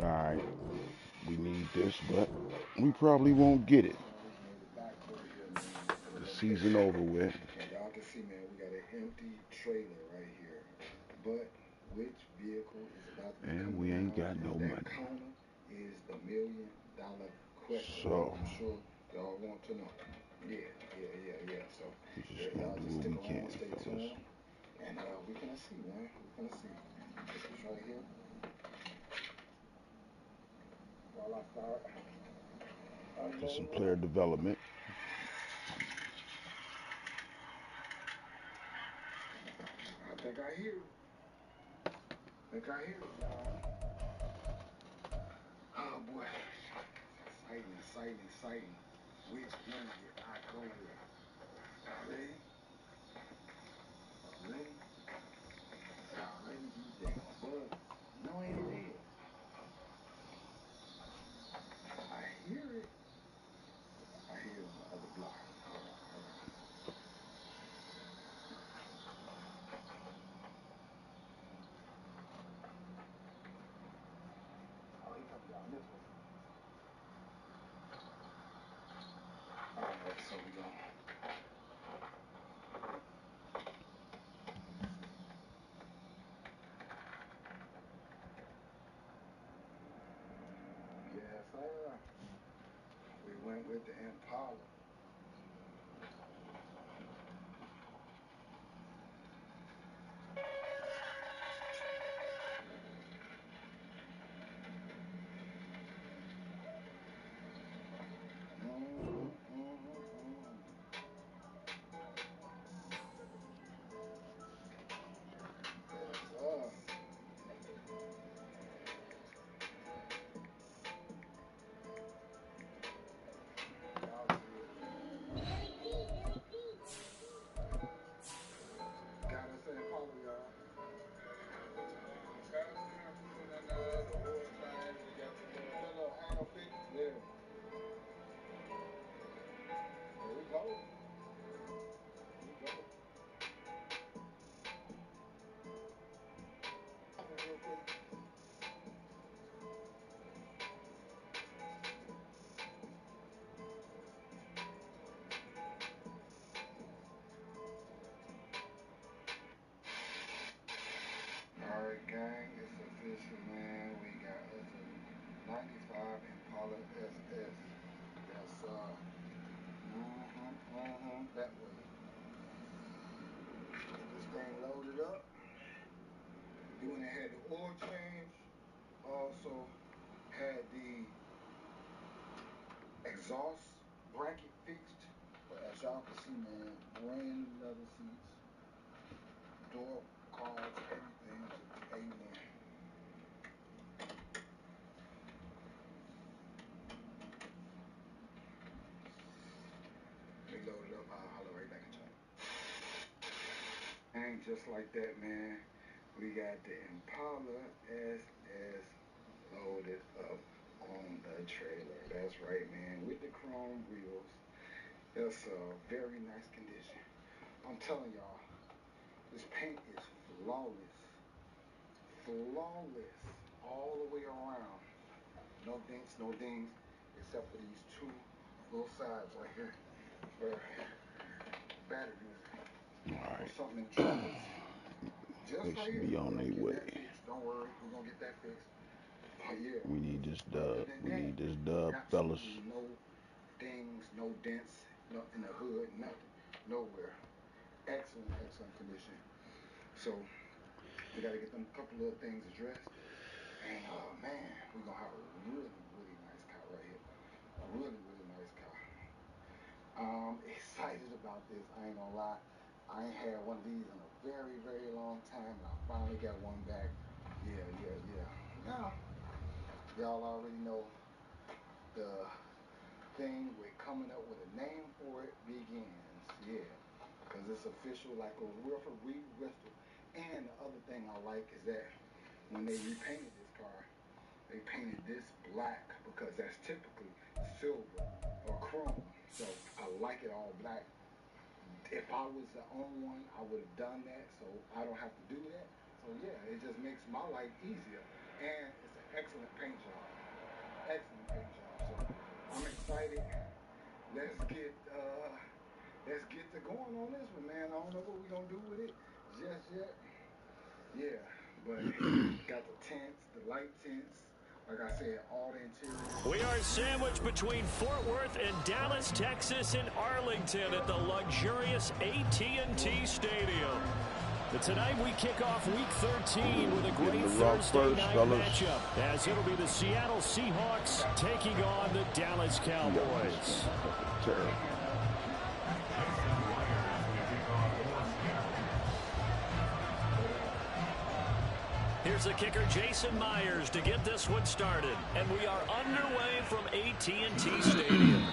Alright, we need this, but we probably won't get it. The season over with. And y'all can see, man, we got an empty trailer right here. But which vehicle is about to be And coming we ain't down? got no That money. counter is the $1 million question. So, I'm sure y'all want to know. Yeah, yeah. So, we just yeah, gonna y'all do just what stick we can, around, stay fellas. tuned. And we finna see, man. We finna see. This is right here. While I start Just some unloading player up. development. I think I hear it. I think I hear it, y'all. Oh boy. Exciting. Which one did I go with? Ready? Ready? Ready? These days buzz. No, ain't it is? I hear it. I hear it on the other block. Hold on. Oh, he comes down this way. Alright, so we go. Yes, sir. We went with the Impala. Yes, sir. Y'all see it. Got us an Impala, y'all. Little handle fit. Yeah. There we go. Real quick. Alright, gang, it's official, man. We got us a 95 Impala SS. Yes, sir. That way. This thing loaded up. Doing it had the oil change. Also had the exhaust bracket fixed. But as y'all can see, man, brand new leather seats, door cards, everything is A1. We loaded up. I'll holler right back at y'all. Ain't just like that, man. We got the Impala SS loaded up on the trailer. That's right, man. With the chrome wheels. That's a very nice condition. I'm telling y'all, this paint is flawless. Flawless. All the way around. No dinks, no dings, except for these two little sides right here where batteries or Alright. something in the truck. Just They right should here. be We're on gonna their get way. that fixed. Don't worry, we're gonna get that fixed. Oh yeah. We need this Other dub. than We that, need this dub, fellas. absolutely no dings, no dents, no in the hood, nothing, nowhere. Excellent condition. So we gotta get them couple of things addressed. And man, we're gonna have a really nice car right here. A really nice car. Excited about this. I ain't gonna lie. I ain't had one of these in a very long time, and I finally got one back. Yeah. Now, y'all already know the thing with coming up with a name for it begins. Yeah, because it's official, like a Wilford Reed Bristol. And the other thing I like is that when they repainted this car, they painted this black because that's typically silver or chrome. So I like it all black. If I was the only one, I would have done that, so I don't have to do that. So it just makes my life easier. And it's an excellent paint job. Excellent paint job. So I'm excited. Let's get to going on this one, man. I don't know what we're gonna do with it just yet. Yeah, but got the tents, the light tents. Like I said, all the interior. We are sandwiched between Fort Worth and Dallas, Texas, and Arlington at the luxurious AT&T Stadium. But tonight we kick off Week 13 with a great Thursday night matchup, as it'll be the Seattle Seahawks taking on the Dallas Cowboys. Terrible. Here's the kicker, Jason Myers, to get this one started. And we are underway from AT&T Stadium.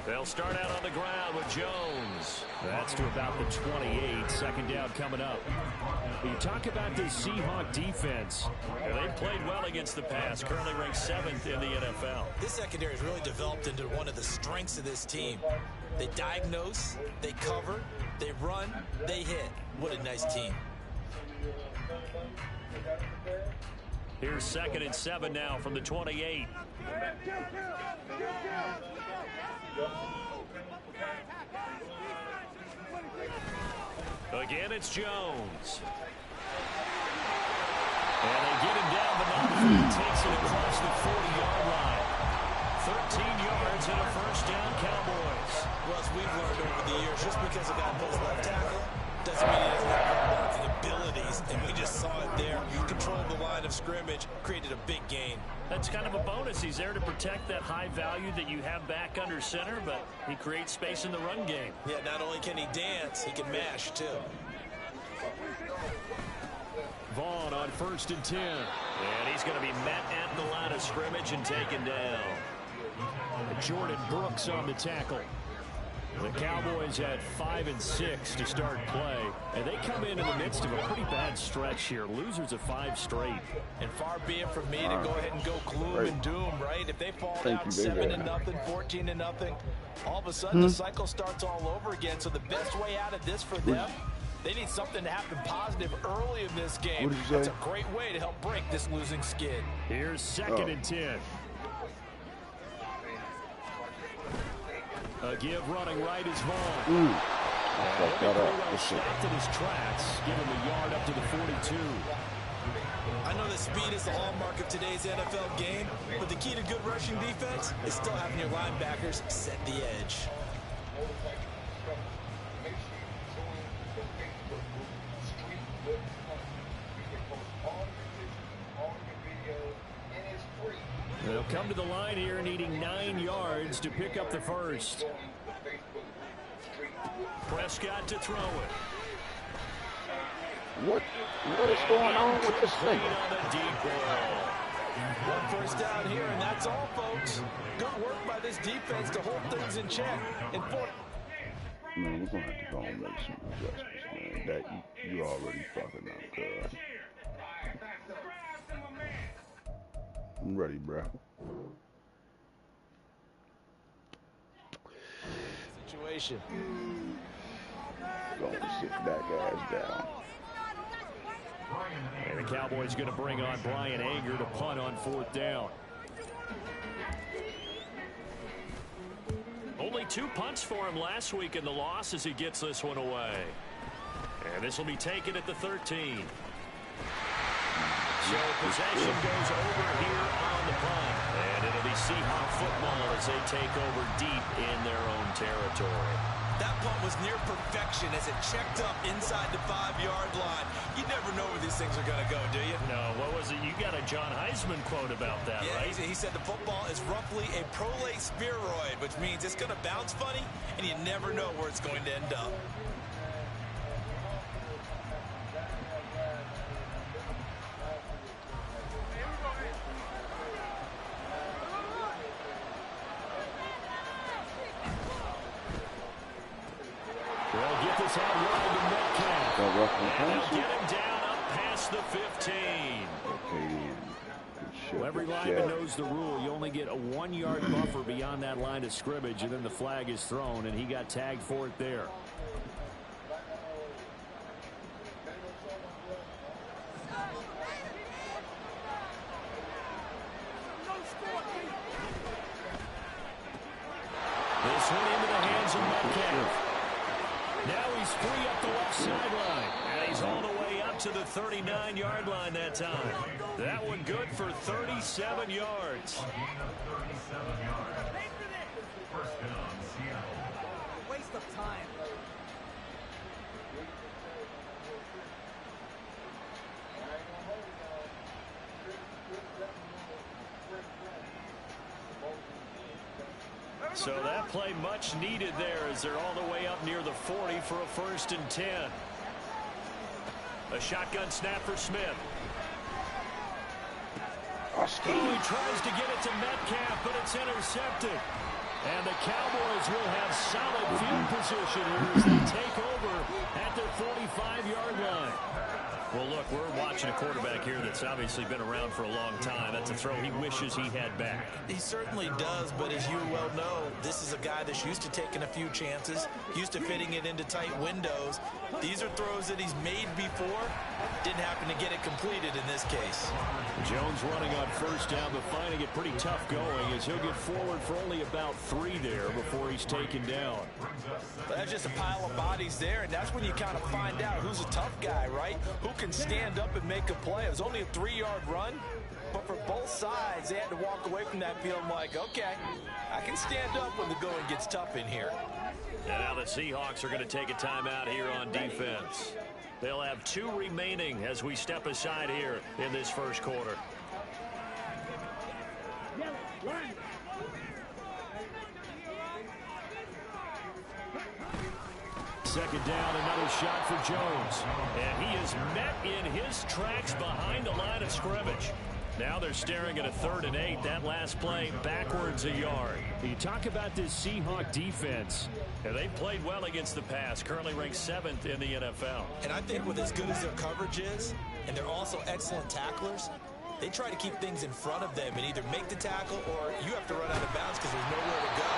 They'll start out on the ground with Jones. That's to about the 28. Second down coming up. You talk about the Seahawk defense. They've played well against the pass. Currently ranked 7th in the NFL. This secondary has really developed into one of the strengths of this team. They diagnose, they cover, they run, they hit. What a nice team. Here's 2nd and 7 now from the 28. Again, it's Jones. And they get him down, but not before he takes it across the 40-yard line. 13 yards and a first down, Cowboys. Well, as we've learned over the years, just because a guy plays left tackle doesn't mean he doesn't have blocking abilities, and we just saw it there. Controlled the line of scrimmage, created a big gain. That's kind of a bonus. He's there to protect that high value that you have back under center, but he creates space in the run game. Yeah, not only can he dance, he can mash, too. Vaughn on 1st and 10. And he's going to be met at the line of scrimmage and taken down. Jordan Brooks on the tackle. The Cowboys had 5 and 6 to start play, and they come in the midst of a pretty bad stretch here. Losers of 5 straight. And far be it from me to go ahead and go gloom and doom, right? If they fall down 7-0, 14-0, all of a sudden the cycle starts all over again. So the best way out of this for them, they need something to happen positive early in this game. That's a great way to help break this losing skid. Here's 2nd and 10. A give running right is Vaughn. Stopped in his tracks, giving the yard up to the 42. I know that speed is the hallmark of today's NFL game, but the key to good rushing defense is still having your linebackers set the edge. They'll come to the line here needing 9 yards to pick up the first. Prescott to throw it. What is going on with this thing? On the deep ball. One first down here, and that's all, folks. Good work by this defense to hold things in check. Man, we're going to have to go and make some adjustments, man. That you already fucking up, cuz. I'm ready, bro. Situation. Going to sit back ass down. And the Cowboys going to bring on Brian Anger to punt on 4th down. Only 2 punts for him last week in the loss as he gets this one away. And this will be taken at the 13. So possession goes over here on the punt. And it'll be Seahawk football as they take over deep in their own territory. That punt was near perfection as it checked up inside the 5-yard line. You never know where these things are going to go, do you? No, what was it? You got a John Heisman quote about that, yeah, right? He said the football is roughly a prolate spheroid, which means it's going to bounce funny, and you never know where it's going to end up. They'll get this out wide to Metcalf. Got rough And they'll get him down up past the 15. Okay, Well, every lineman knows the rule. You only get a 1-yard buffer beyond that line of scrimmage, and then the flag is thrown, and he got tagged for it there. This went into the hands of Metcalf. Now he's free up the left sideline. And he's all the way up to the 39-yard line that time. That one good for 37 yards. Waste of time. So that play much needed there as they're all the way up near the 40 for a 1st and 10. A shotgun snap for Smith. Oh, he tries to get it to Metcalf, but it's intercepted. And the Cowboys will have solid field position here as they take over at their 45-yard line. Well, look, we're watching a quarterback here that's obviously been around for a long time. That's a throw he wishes he had back. He certainly does, but as you well know, this is a guy that's used to taking a few chances, used to fitting it into tight windows. These are throws that he's made before. Didn't happen to get it completed in this case. Jones running on 1st down, but finding it pretty tough going as he'll get forward for only about 3 there before he's taken down. But that's just a pile of bodies there, and that's when you kind of find out who's a tough guy, right? Who can stand up and make a play. It was only a 3-yard run, but for both sides, they had to walk away from that feeling like, okay, I can stand up when the going gets tough in here. And now the Seahawks are going to take a timeout here on defense. They'll have 2 remaining as we step aside here in this first quarter. Second down, another shot for Jones. And he is met in his tracks behind the line of scrimmage. Now they're staring at a 3rd and 8. That last play backwards a yard. You talk about this Seahawk defense. And they've played well against the pass, currently ranked 7th in the NFL. And I think with as good as their coverage is, and they're also excellent tacklers, they try to keep things in front of them and either make the tackle or you have to run out of bounds because there's nowhere to go.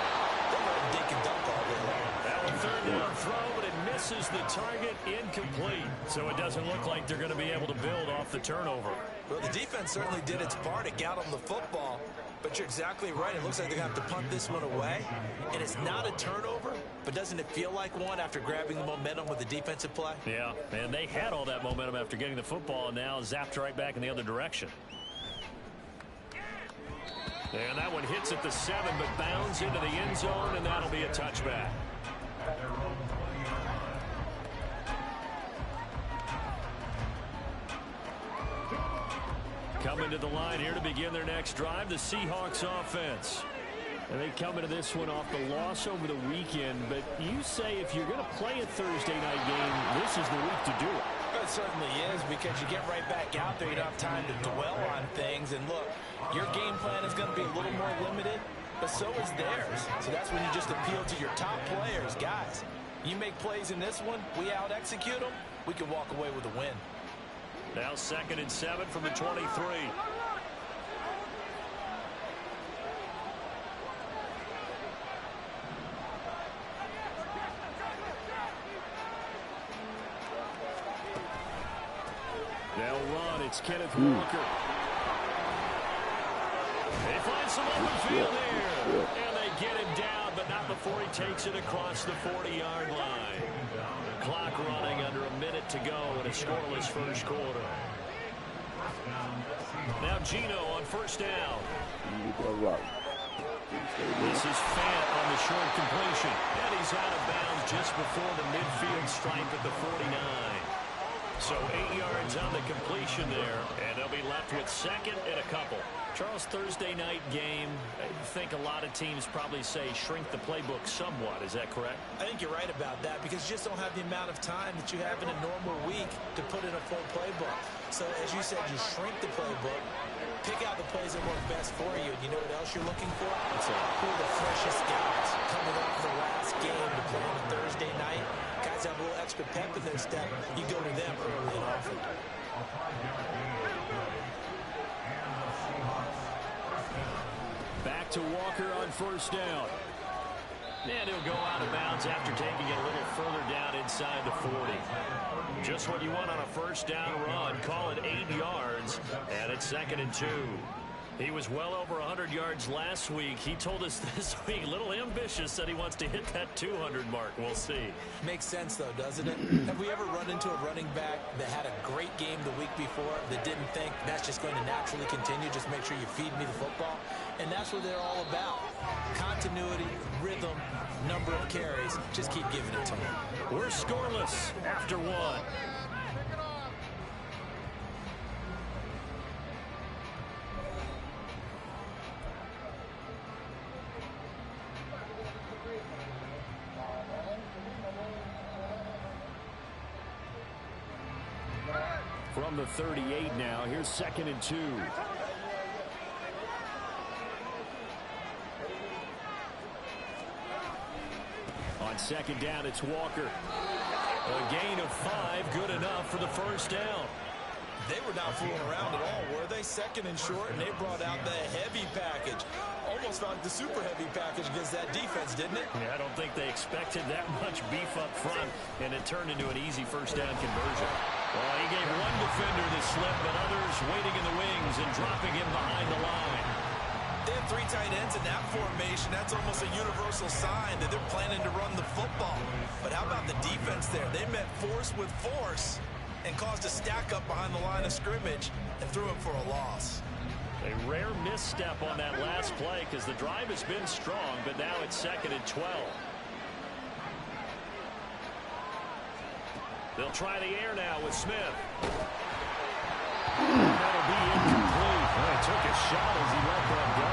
They'll let them dink and dunk all day long. That one 3rd down throw, but it misses the target, incomplete. So it doesn't look like they're going to be able to build off the turnover. Well, the defense certainly did its part. It got them the football. But you're exactly right. It looks like they're going to have to punt this one away. And it's not a turnover, but doesn't it feel like one after grabbing the momentum with the defensive play? Yeah, and they had all that momentum after getting the football and now zapped right back in the other direction. And that one hits at the 7, but bounds into the end zone, and that'll be a touchback. Coming to the line here to begin their next drive, the Seahawks offense. And they come into this one off the loss over the weekend, but you say if you're going to play a Thursday night game, this is the week to do it. It certainly is, because you get right back out there. You don't have time to dwell on things. And look, your game plan is going to be a little more limited, but so is theirs. So that's when you just appeal to your top players. Guys, you make plays in this one, we out-execute them, we can walk away with a win. Now 2nd and 7 from the 23. They'll run. It's Kenneth Walker. They find some open field here. And they get him down, but not before he takes it across the 40-yard line. Clock running, under a minute to go in a scoreless first quarter. Now Gino on 1st down. This is Fant on the short completion. And he's out of bounds just before the midfield stripe at the 49. So 8 yards on the completion there, and they'll be left with second and a couple. Charles, Thursday night game, I think a lot of teams probably say shrink the playbook somewhat. Is that correct? I think you're right about that because you just don't have the amount of time that you have in a normal week to put in a full playbook. So as you said, you shrink the playbook, pick out the plays that work best for you. And you know what else you're looking for? Who are the freshest guys coming off the last game to play on a Thursday night? Guys have a little extra pep in their step. You go to them early and often. Back to Walker on first down. And he'll go out of bounds after taking it a little further down inside the 40. Just what you want on a first down run. Call it 8 yards, and it's 2nd and 2. He was well over 100 yards last week. He told us this week, a little ambitious, said he wants to hit that 200 mark. We'll see. Makes sense, though, doesn't it? Have we ever run into a running back that had a great game the week before that didn't think that's just going to naturally continue, just make sure you feed me the football? And that's what they're all about. Continuity, rhythm, number of carries. Just keep giving it to them. We're scoreless after one. From the 38 now, here's 2nd and 2. On 2nd down, it's Walker. A gain of 5, good enough for the first down. They were not fooling around at all, were they? 2nd and short, and they brought out the heavy package. Almost found the super heavy package against that defense, didn't it? Yeah, I don't think they expected that much beef up front, and it turned into an easy first down conversion. Well, he gave one defender the slip, but others waiting in the wings and dropping him behind the line. They have 3 tight ends in that formation. That's almost a universal sign that they're planning to run the football. But how about the defense there? They met force with force and caused a stack up behind the line of scrimmage and threw him for a loss. A rare misstep on that last play because the drive has been strong, but now it's 2nd and 12. They'll try the air now with Smith. That'll be incomplete. Well, he took a shot as he let that go.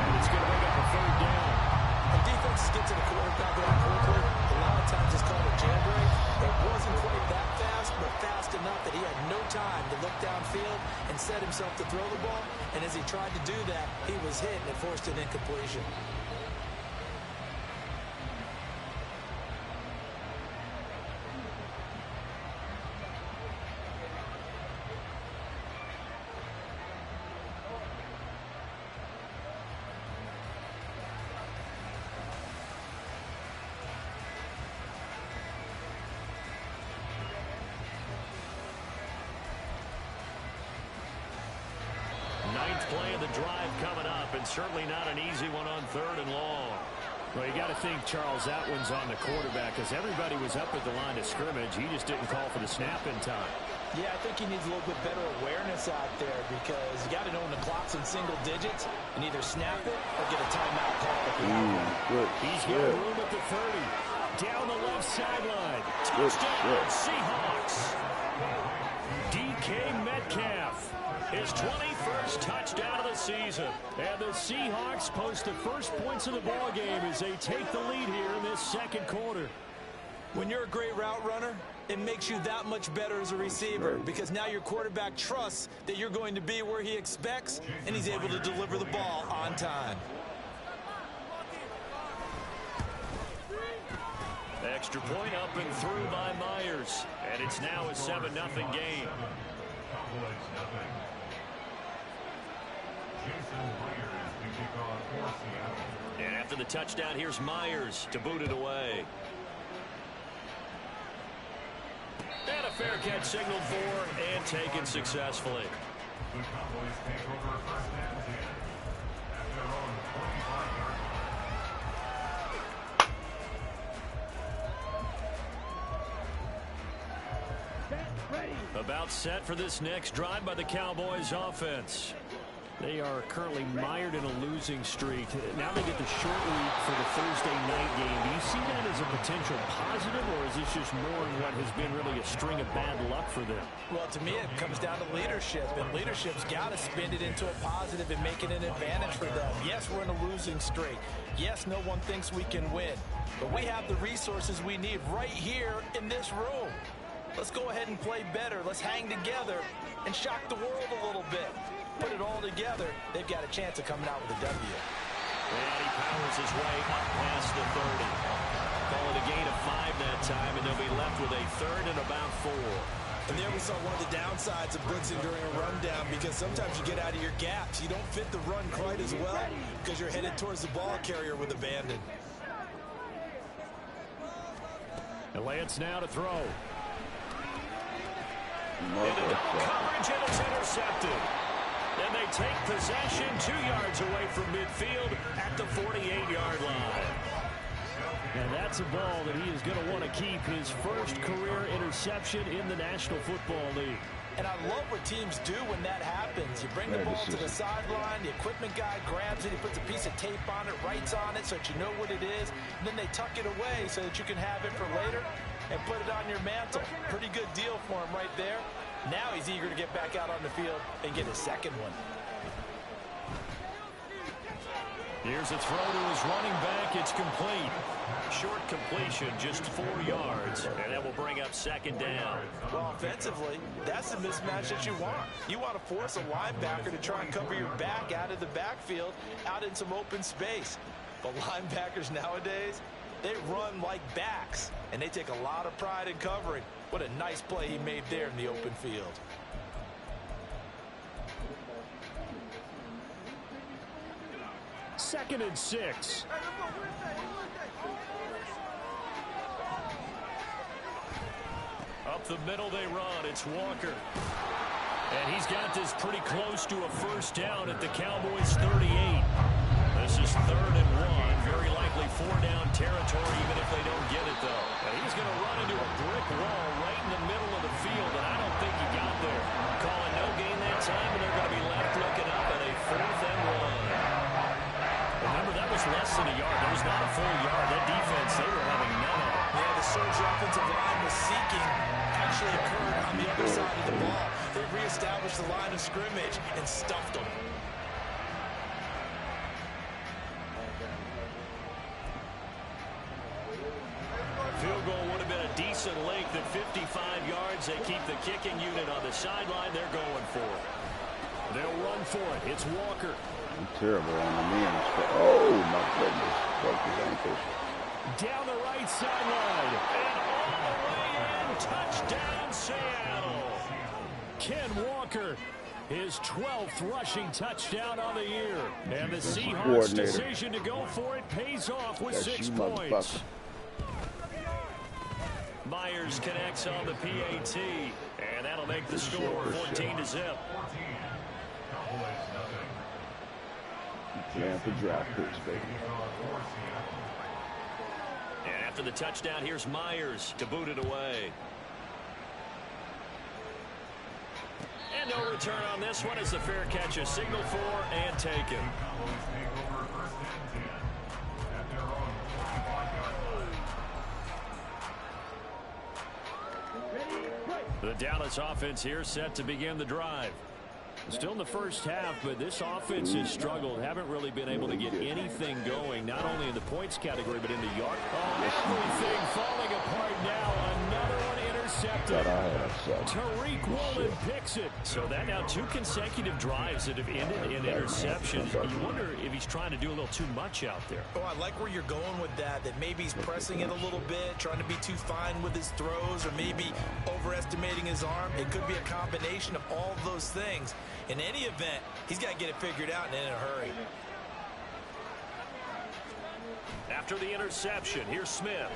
And it's going to bring up a 3rd down. When defenses get to the quarterback that quickly, a lot of times it's called a jailbreak. It wasn't quite that fast, but fast enough that he had no time to look downfield and set himself to throw the ball. And as he tried to do that, he was hit and it forced an incompletion. Play of the drive coming up, and certainly not an easy one on 3rd and long. Well, you got to think, Charles, that one's on the quarterback because everybody was up at the line of scrimmage. He just didn't call for the snap in time. Yeah, I think he needs a little bit better awareness out there because you got to know when the clock's in single digits and either snap it or get a timeout call. He's got room at the 30. Down the left sideline. Touchdown, Seahawks. DK Metcalf. His 21st touchdown of the season. And the Seahawks post the first points of the ball game as they take the lead here in this 2nd quarter. When you're a great route runner, it makes you that much better as a receiver because now your quarterback trusts that you're going to be where he expects and he's able to deliver the ball on time. Extra point up and through by Myers. And it's now a 7-0 game. And after the touchdown, here's Myers to boot it away. And a fair catch signaled for and taken successfully. The Cowboys take over 1st and 10 at their own 25 yard line. About set for this next drive by the Cowboys offense. They are currently mired in a losing streak. Now they get the short week for the Thursday night game. Do you see that as a potential positive, or is this just more of what has been really a string of bad luck for them? Well, to me, it comes down to leadership, and leadership's got to spin it into a positive and make it an advantage for them. Yes, we're in a losing streak. Yes, no one thinks we can win, but we have the resources we need right here in this room. Let's go ahead and play better. Let's hang together and shock the world a little bit. Put it all together, they've got a chance of coming out with a W. And he powers his way up past the 30. Call it a gain of 5 that time, and they'll be left with a third and about 4. And there we saw one of the downsides of blitzing during a rundown, because sometimes you get out of your gaps. You don't fit the run quite as well because you're headed towards the ball carrier with abandon. And Lance now to throw. Into double coverage, and it's intercepted. And they take possession 2 yards away from midfield at the 48-yard line. And that's a ball that he is going to want to keep, his first career interception in the National Football League. And I love what teams do when that happens. You bring the ball to the sideline, the equipment guy grabs it, he puts a piece of tape on it, writes on it so that you know what it is, and then they tuck it away so that you can have it for later and put it on your mantle. Pretty good deal for him right there. Now he's eager to get back out on the field and get his second one. Here's a throw to his running back. It's complete. Short completion, just 4 yards, and that will bring up second down. Well, offensively, that's the mismatch that you want. You want to force a linebacker to try and cover your back out of the backfield, out in some open space. But linebackers nowadays, they run like backs, and they take a lot of pride in covering. What a nice play he made there in the open field. Second and 6. Up the middle they run. It's Walker. And he's got this pretty close to a first down at the Cowboys' 38. This is 3rd and 1. Very likely 4-down territory, even if they don't get it, though. And he's going to run into a brick wall right in the middle of the field, and I don't think he got there. Calling no gain that time, and they're going to be left looking up at a 4th and 1. Remember, that was less than a yard. That was not a full yard. That defense, they were having none of it. Yeah, the surge offensive line was seeking actually occurred on the other side of the ball. They reestablished the line of scrimmage and stuffed them. Field goal would have been a decent length at 55 yards. They keep the kicking unit on the sideline. They're going for it. They'll run for it. It's Walker. I'm terrible on the man. Oh, my goodness. Broke his ankle. Down the right sideline. And all the way in. Touchdown, Seattle. Ken Walker, his 12th rushing touchdown on the year. And the Seahawks' decision to go for it pays off with 6 points. Myers connects on the PAT, and that'll make the score 14-0. Yeah, for draft picks, baby. And after the touchdown, here's Myers to boot it away. And no return on this one as the fair catch is signaled for and taken. The Dallas offense here set to begin the drive. Still in the first half, but this offense has struggled. Haven't really been able to get anything going, not only in the points category, but in the yard. Oh, everything falling apart now. Another one intercepted. Tariq Woolen picks it. So that now 2 consecutive drives that have ended in interceptions. You wonder if he's trying to do a little too much out there. Oh, I like where you're going with that maybe he's pressing it a little bit, trying to be too fine with his throws, or maybe overestimating his arm. It could be a combination of all of those things. In any event, he's got to get it figured out and in a hurry. After the interception, here's Smith.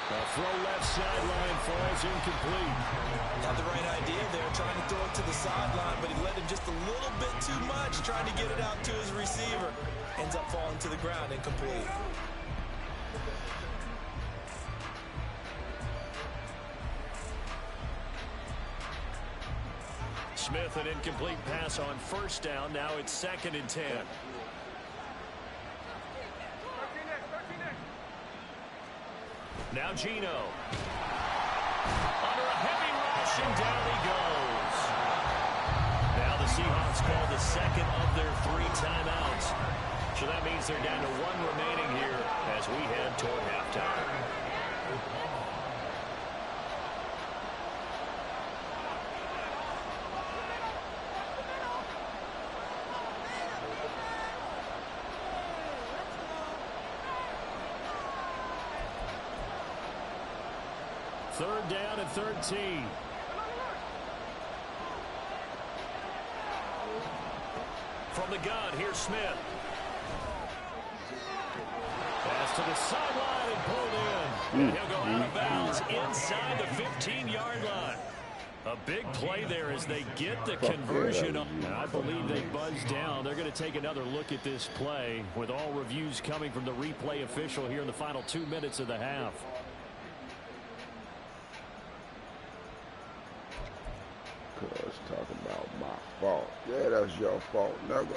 A throw left sideline falls incomplete. Had the right idea there, trying to throw it to the sideline, but he let him just a little bit too much, trying to get it out to his receiver. Ends up falling to the ground, incomplete. Smith, an incomplete pass on first down. Now it's 2nd and 10. Now Geno. Under a heavy rush, and down he goes. Now the Seahawks call the 2nd of their 3 timeouts. So that means they're down to 1 remaining here as we head toward halftime. Third down and 13. From the gun, here's Smith. Pass to the sideline and pulled in. And he'll go out of bounds inside the 15-yard line. A big play there as they get the conversion. And I believe they buzzed down. They're going to take another look at this play with all reviews coming from the replay official here in the final 2 minutes of the half. Cuz talking about my fault. Yeah, that's your fault, nigga.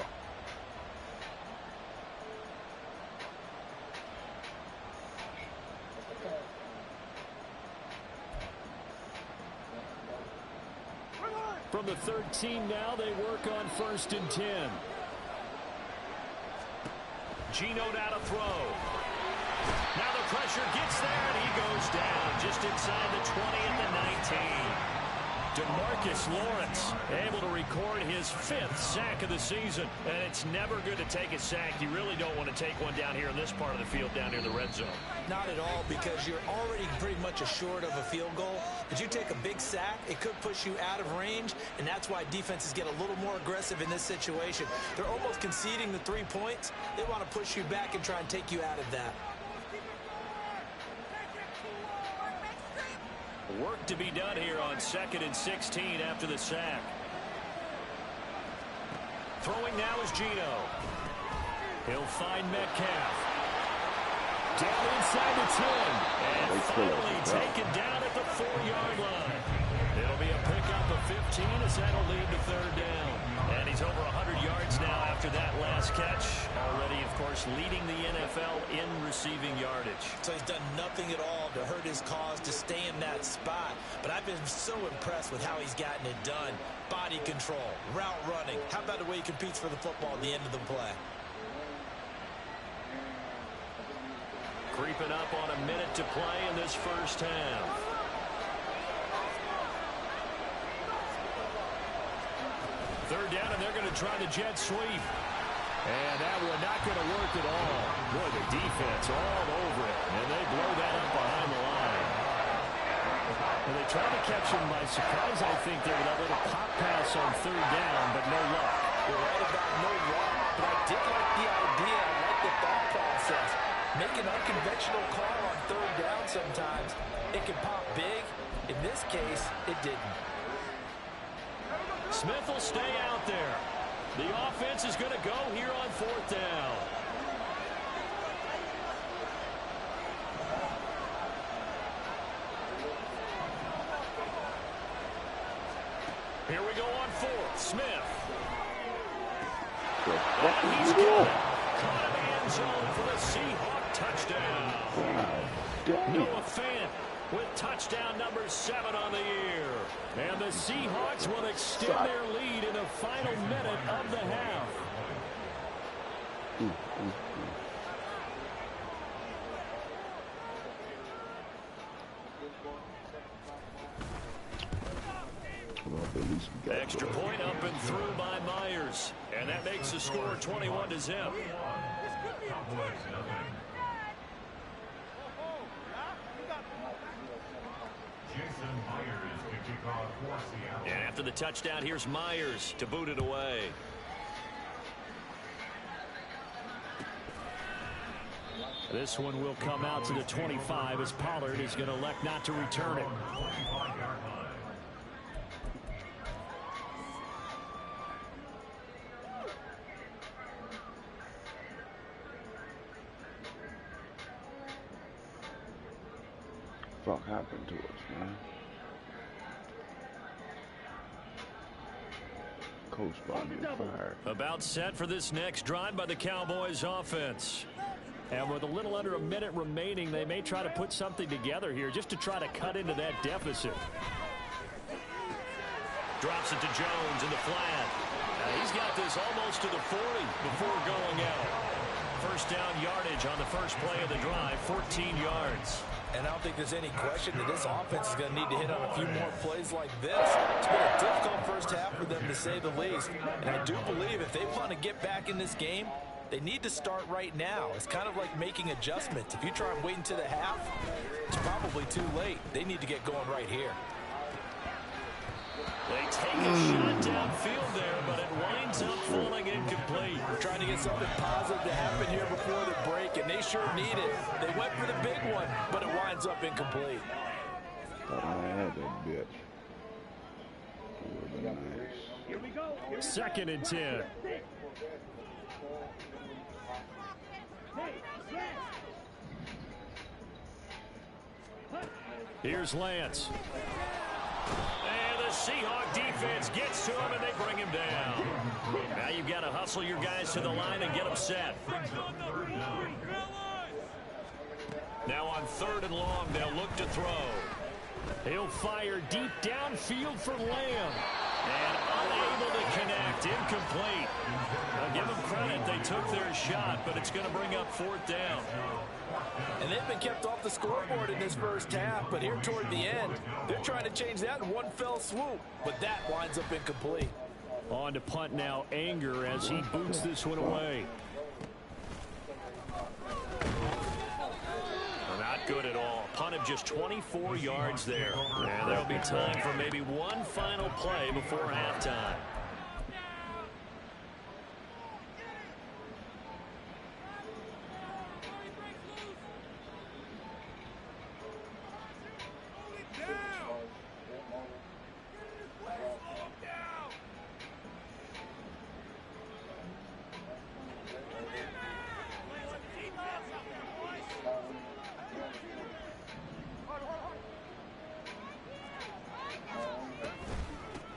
From the 13 now, they work on 1st and 10. Geno now to throw. Now the pressure gets there, and he goes down just inside the 20 at the 19. DeMarcus Lawrence able to record his 5th sack of the season. And it's never good to take a sack. You really don't want to take one down here in this part of the field, down near the red zone. Not at all, because you're already pretty much assured of a field goal. But you take a big sack, it could push you out of range, and that's why defenses get a little more aggressive in this situation. They're almost conceding the 3 points. They want to push you back and try and take you out of that. Work to be done here on 2nd and 16 after the sack. Throwing now is Geno. He'll find Metcalf. Down inside the 10. And finally taken down at the 4-yard line. It'll be a pickup of 15 as that'll lead to 3rd down. And he's over 100 yards now after that last catch. Already, of course, leading the NFL in receiving yardage. So he's done nothing at all to hurt his cause, to stay in that spot. But I've been so impressed with how he's gotten it done. Body control, route running. How about the way he competes for the football at the end of the play? Creeping up on a minute to play in this first half. Third down, and they're going to try the jet sweep. And that one not going to work at all. Boy, the defense all over it. And they blow that up behind the line. And they tried to catch him by surprise, I think, there with that little pop pass on 3rd down, but no luck. You're right about no luck, but I did like the idea. I like the thought process. Make an unconventional call on 3rd down sometimes. It can pop big. In this case, it didn't. Smith will stay out there. The offense is going to go here on 4th down. Here we go on 4th. Smith. And he's got it. Caught in the end zone for the Seahawk touchdown. Noah Fant with touchdown number 7 on the year. And the Seahawks will extend their lead in the final minute of the half. Extra point up and through by Myers. And that makes the score 21-0. And after the touchdown, here's Myers to boot it away. This one will come out to the 25 as Pollard is going to elect not to return it. Fuck happened to us, man? coach about getting fired. About set for this next drive by the Cowboys offense. And with a little under a minute remaining, they may try to put something together here just to try to cut into that deficit. Drops it to Jones in the flat. He's got this almost to the 40 before going out. First down yardage on the first play of the drive, 14 yards. And I don't think there's any question that this offense is going to need to hit on a few more plays like this. It's been a difficult first half for them, to say the least. And I do believe if they want to get back in this game, they need to start right now. It's kind of like making adjustments. If you try and wait until the half, it's probably too late. They need to get going right here. They take a shot downfield there, but it winds up falling incomplete. We're trying to get something positive to happen here before the break, and they sure need it. They went for the big one, but it winds up incomplete. Thought I had that bit. That would have been nice. Here we go. 2nd and 10. Here's Lance. And the Seahawk defense gets to him, and they bring him down. Now you've got to hustle your guys to the line and get them set. Now on 3rd and long, they'll look to throw. He'll fire deep downfield for Lamb. And unable to connect, incomplete. Now give them credit, they took their shot, but it's going to bring up 4th down. And they've been kept off the scoreboard in this first half, but here toward the end, they're trying to change that in one fell swoop, but that winds up incomplete. On to punt now, Anger, as he boots this one away. Not good at all. Punt of just 24 yards there. And there'll be time for maybe one final play before halftime.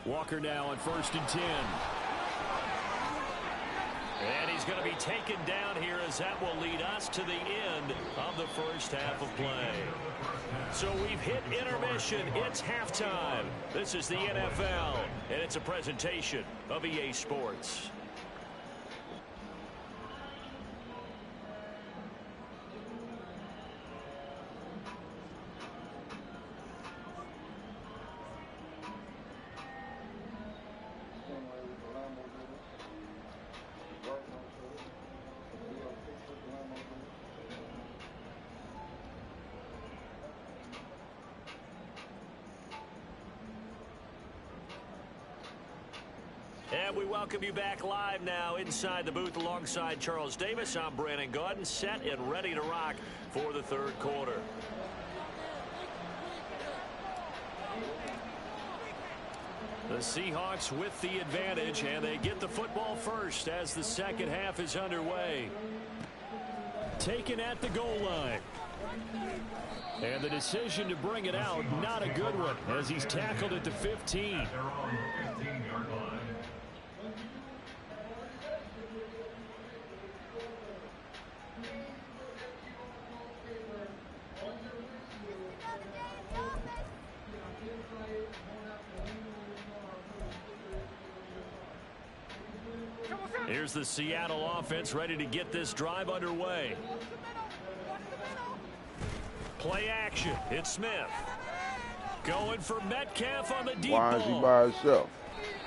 Walker now on 1st and 10. And he's going to be taken down here, as that will lead us to the end of the first half of play. So we've hit intermission. It's halftime. This is the NFL, and it's a presentation of EA Sports. And we welcome you back live now inside the booth alongside Charles Davis. I'm Brandon Gaudin, set and ready to rock for the 3rd quarter. The Seahawks with the advantage, and they get the football first as the 2nd half is underway. Taken at the goal line. And the decision to bring it out, not a good one, as he's tackled at the 15. Here's the Seattle offense ready to get this drive underway. Play action. It's Smith. Going for Metcalf on the deep ball. Why is he by himself?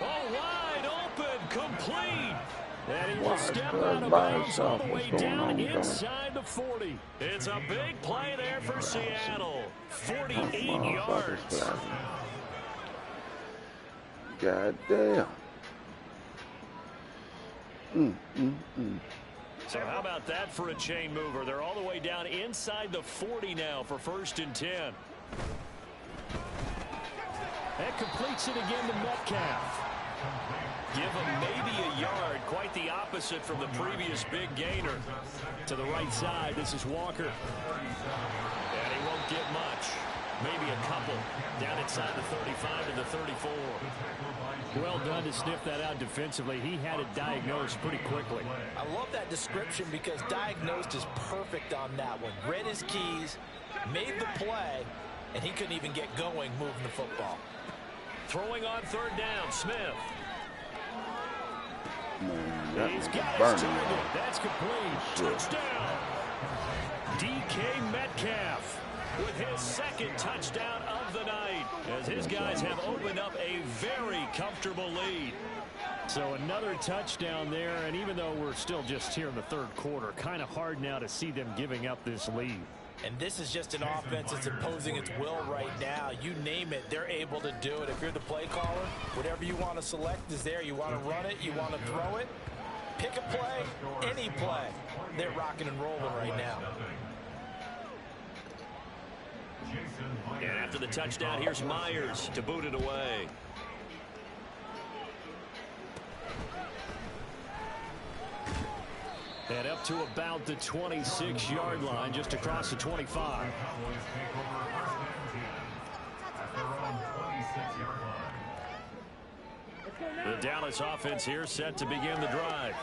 Oh, wide open, complete. And he will step out of bounds all the way down inside the 40. It's a big play there for Seattle. 48 yards. God damn. So how about that for a chain mover? They're all the way down inside the 40 now for 1st and 10. That completes it again to Metcalf. Give him maybe a yard. Quite the opposite from the previous big gainer. To the right side, this is Walker. And he won't get much. maybe a couple down inside the 35 to the 34. Well done to sniff that out defensively. He had it diagnosed pretty quickly. I love that description because diagnosed is perfect on that one. Read his keys, made the play, and he couldn't even get going moving the football. Throwing on third down, Smith. He's got his target. That's complete. Touchdown. DK Metcalf with his second touchdown of the night as his guys have opened up a very comfortable lead. So another touchdown there, and even though we're still just here in the third quarter, kind of hard now to see them giving up this lead. And this is just an offense that's imposing its will right now. You name it, they're able to do it. If you're the play caller, whatever you want to select is there. You want to run it, you want to throw it, pick a play, any play. They're rocking and rolling right now. And after the touchdown, here's Myers to boot it away. And up to about the 26-yard line, just across the 25. The Dallas offense here set to begin the drive.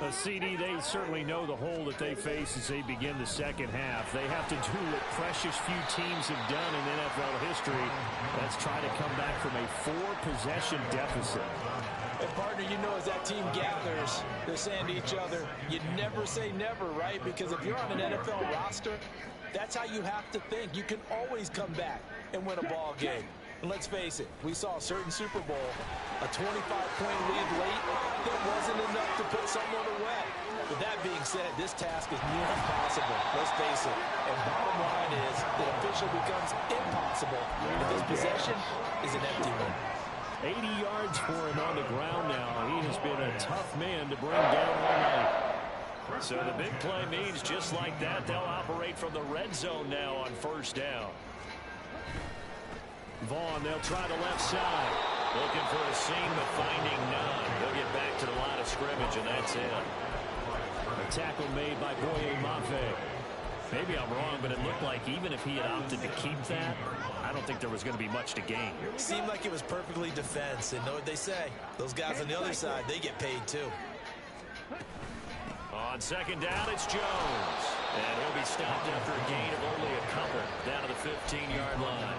A CD, they certainly know the hole that they face as they begin the second half. They have to do what precious few teams have done in NFL history. That's try to come back from a 4-possession deficit. And partner, you know, as that team gathers, they're saying to each other, you never say never, right? Because if you're on an NFL roster, that's how you have to think. You can always come back and win a ball game. And let's face it, we saw a certain Super Bowl, a 25-point lead late that wasn't enough to put someone away. With that being said, this task is near impossible. Let's face it. And bottom line is that officially becomes impossible if this possession is an empty one. 80 yards for him on the ground now. He has been a tough man to bring down all night. So the big play means just like that, they'll operate from the red zone now on first down. Vaughn, they'll try the left side. Looking for a seam, but finding none. They'll get back to the line of scrimmage, and that's it. A tackle made by Boye Mafe. Maybe I'm wrong, but it looked like even if he had opted to keep that, I don't think there was going to be much to gain. Seemed like it was perfectly defense, and know what they say. Those guys on the other side, they get paid too. On second down, it's Jones. And he'll be stopped after a gain of only a couple down to the 15-yard line.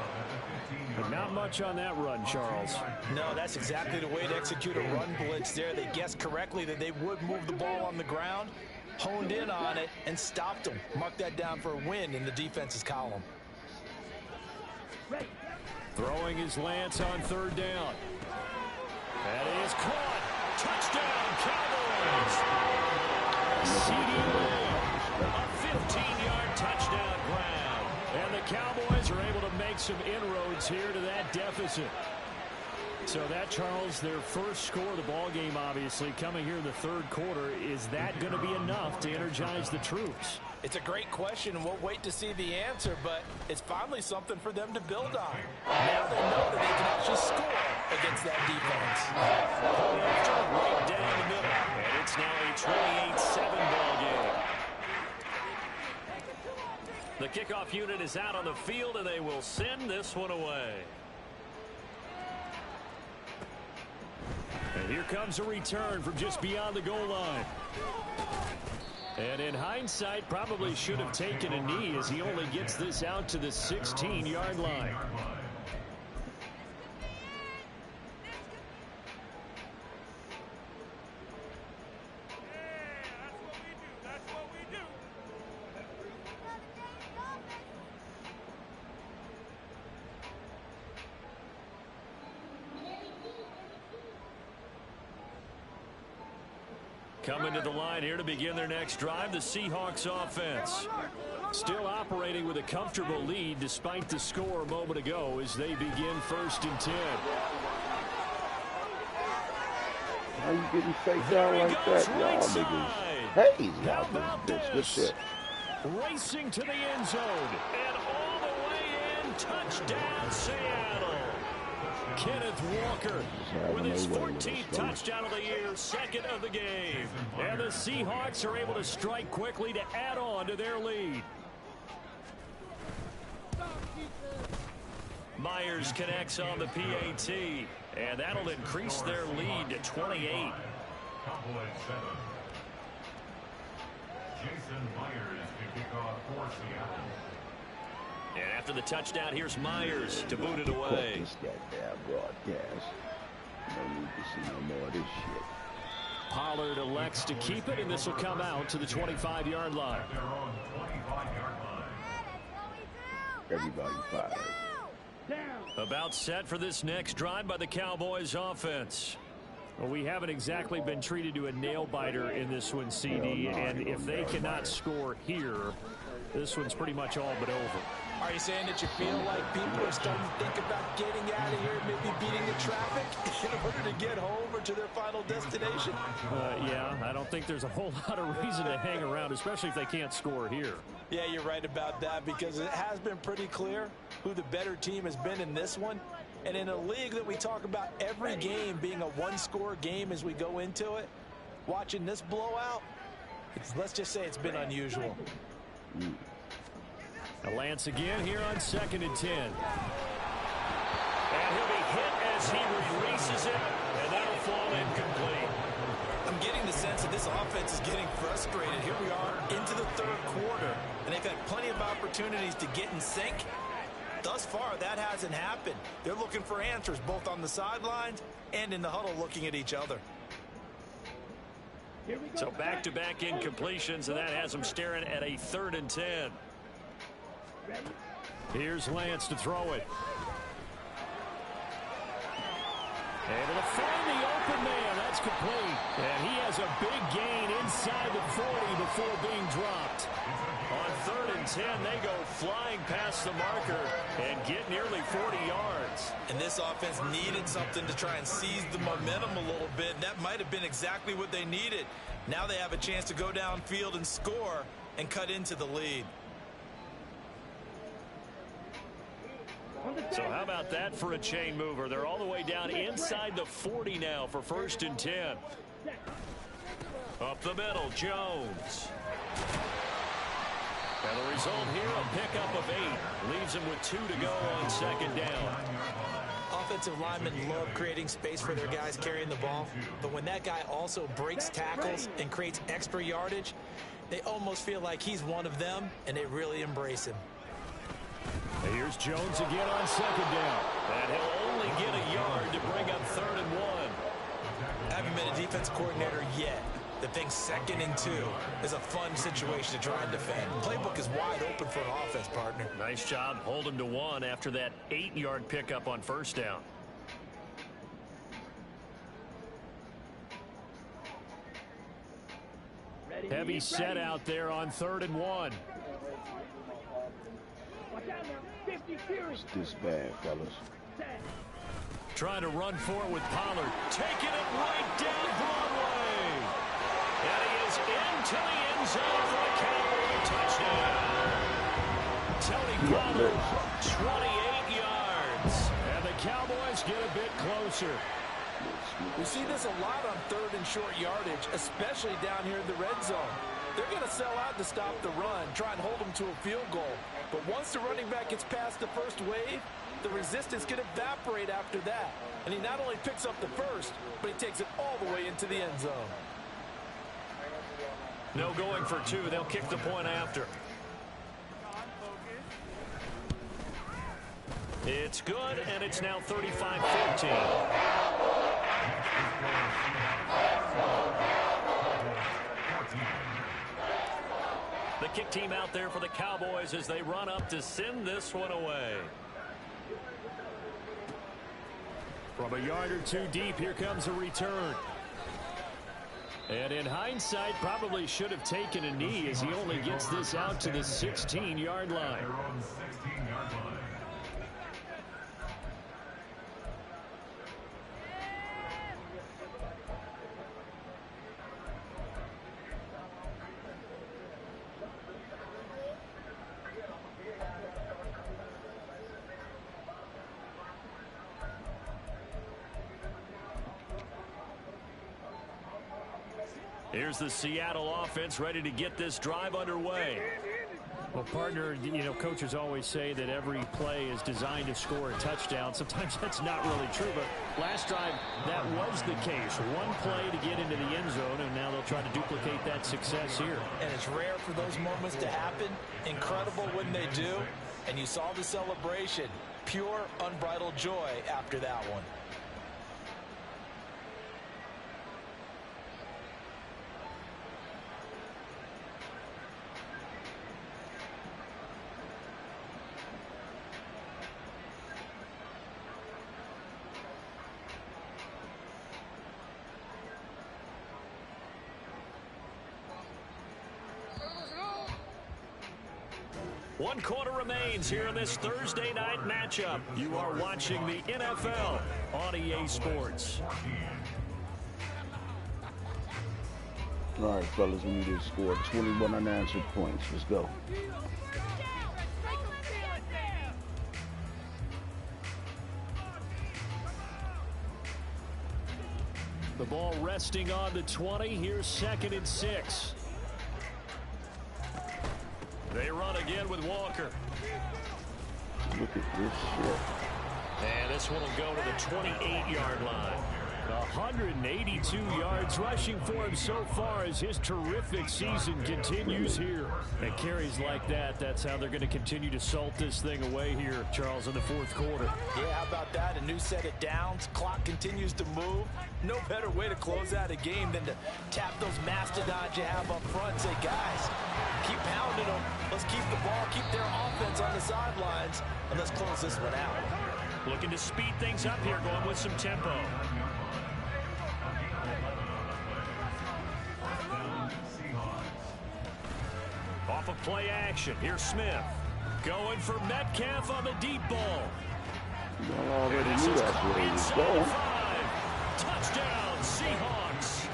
But not much on that run, Charles. No, that's exactly the way to execute a run blitz there. They guessed correctly that they would move the ball on the ground, honed in on it, and stopped them. Mark that down for a win in the defense's column. Throwing his Lance on third down. That is caught. Touchdown, Cowboys. CD Lamb, a 15-yard touchdown grab. And the Cowboys are able to make some inroads here to that deficit. So that, Charles, their first score of the ball game, obviously, coming here in the third quarter. Is that going to be enough to energize the troops? It's a great question, and we'll wait to see the answer, but it's finally something for them to build on. Now they know that they can actually score against that defense. Right down the middle, and it's now a 28-7 ball game. The kickoff unit is out on the field, and they will send this one away. And here comes a return from just beyond the goal line. And in hindsight, probably should have taken a knee as he only gets this out to the 16-yard line. Coming to the line here to begin their next drive, the Seahawks offense. Still operating with a comfortable lead despite the score a moment ago as they begin 1st and 10. How you getting faked out like that, y'all niggas? Hey, y'all bitch, good shit. Racing to the end zone and all the way in, touchdown Seattle. Kenneth Walker with his 14th touchdown of the year, second of the game. And the Seahawks are able to strike quickly to add on to their lead. Myers connects on the PAT, and that'll increase their lead to 28. Cowboys 7. Jason Myers to kick off for Seattle. And after the touchdown, here's Myers to boot it away. This goddamn broadcast. No need to see no more of this shit. Pollard elects to keep it, and this will come out to the 25-yard line. They're on 25-yard line. Everybody fired. About set for this next drive by the Cowboys offense. Well, we haven't exactly been treated to a nail-biter in this one, CD, and if they cannot score here, this one's pretty much all but over. Are you saying that you feel like people are starting to think about getting out of here, maybe beating the traffic in order to get home or to their final destination? Yeah, I don't think there's a whole lot of reason to hang around, especially if they can't score here. Yeah, you're right about that, because it has been pretty clear who the better team has been in this one. And in a league that we talk about every game being a one-score game as we go into it, watching this blowout, let's just say it's been unusual. Now Lance again here on 2nd and 10. And he'll be hit as he releases it, and that'll fall incomplete. I'm getting the sense that this offense is getting frustrated. Here we are into the third quarter, and they've had plenty of opportunities to get in sync. Thus far, that hasn't happened. They're looking for answers both on the sidelines and in the huddle looking at each other. So back-to-back incompletions, and that has them staring at a 3rd and 10. Here's Lance to throw it. Able to find the open man. That's complete. And he has a big gain inside the 40 before being dropped. On 3rd and 10, they go flying past the marker and get nearly 40 yards. And this offense needed something to try and seize the momentum a little bit. And that might have been exactly what they needed. Now they have a chance to go downfield and score and cut into the lead. So how about that for a chain mover? They're all the way down inside the 40 now for 1st and 10. Up the middle, Jones. And the result here, a pickup of 8. Leaves him with 2 to go on 2nd down. Offensive linemen love creating space for their guys carrying the ball. But when that guy also breaks tackles and creates extra yardage, they almost feel like he's one of them, and they really embrace him. Here's Jones again on 2nd down. And he'll only get a yard to bring up 3rd and 1. I haven't been a defense coordinator yet. The thing 2nd and 2 is a fun situation to try and defend. The playbook is wide open for an offense, partner. Nice job holding to 1 after that 8-yard pickup on 1st down. Heavy set out there on 3rd and 1. It's this bad, fellas. Trying to run for it with Pollard. Taking it right down Broadway. And he is into the end zone for the Cowboys touchdown. Tony Pollard, 28 yards. And the Cowboys get a bit closer. We see this a lot on 3rd and short yardage, especially down here in the red zone. They're going to sell out to stop the run, try and hold them to a field goal. But once the running back gets past the first wave, the resistance can evaporate after that. And he not only picks up the first, but he takes it all the way into the end zone. No going for 2. They'll kick the point after. It's good, and it's now 35-14. The kick team out there for the Cowboys as they run up to send this one away. From a yard or 2 deep, here comes a return. And in hindsight, probably should have taken a knee as he only gets this out to the 16-yard line. Here's the Seattle offense ready to get this drive underway. Well, partner, you know, coaches always say that every play is designed to score a touchdown. Sometimes that's not really true, but last drive, that was the case. One play to get into the end zone, and now they'll try to duplicate that success here. And it's rare for those moments to happen. Incredible when they do. And you saw the celebration. Pure, unbridled joy after that one. One quarter remains here in this Thursday night matchup. You are watching the NFL on EA Sports. All right, fellas, we need to score 21 unanswered points. Let's go. The ball resting on the 20. Here's 2nd and 6. They run again with Walker. Look at this shit. And this one will go to the 28-yard line. 182 yards rushing for him so far as his terrific season continues here. And carries like that, that's how they're going to continue to salt this thing away here, Charles, in the 4th quarter. Yeah, how about that? A new set of downs. Clock continues to move. No better way to close out a game than to tap those mastodons you have up front. Say, guys, keep pounding them. Let's keep the ball, keep their offense on the sidelines, and let's close this one out. Looking to speed things up here, going with some tempo. Off of play action. Here's Smith. Going for Metcalf on the deep ball. I already knew that's where he was going. Touchdown, Seahawks.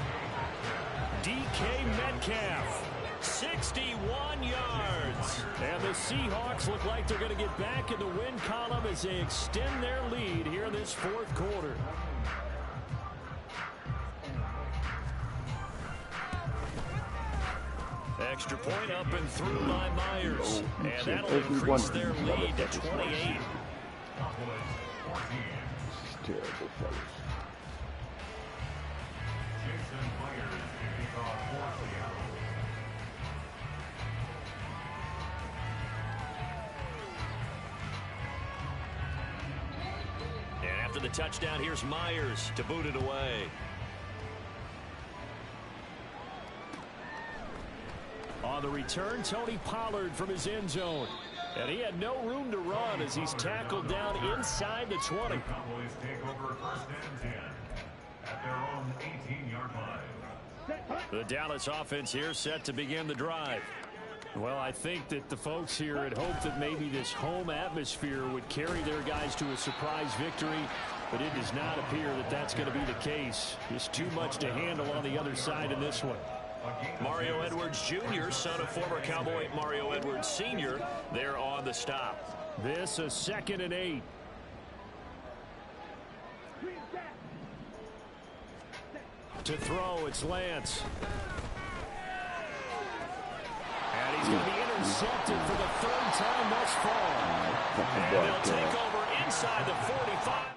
DK Metcalf. 61 yards. And the Seahawks look like they're going to get back in the win column as they extend their lead here in this 4th quarter. Extra point up and through by Myers. And that'll increase their lead to 28. Terrible, fellas. And after the touchdown, here's Myers to boot it away. On the return, Tony Pollard from his end zone. And he had no room to run as he's tackled down inside the 20. Cowboys take over 1st and 10 at their own 18-yard line. The Dallas offense here set to begin the drive. Well, I think that the folks here had hoped that maybe this home atmosphere would carry their guys to a surprise victory, but it does not appear that that's going to be the case. Just too much to handle on the other side in this one. Mario Edwards Jr., son of former Cowboy Mario Edwards Sr., there on the stop. This a 2nd and 8. To throw, it's Lance. And he's going to be intercepted for the 3rd time thus far. And they'll take over inside the 45.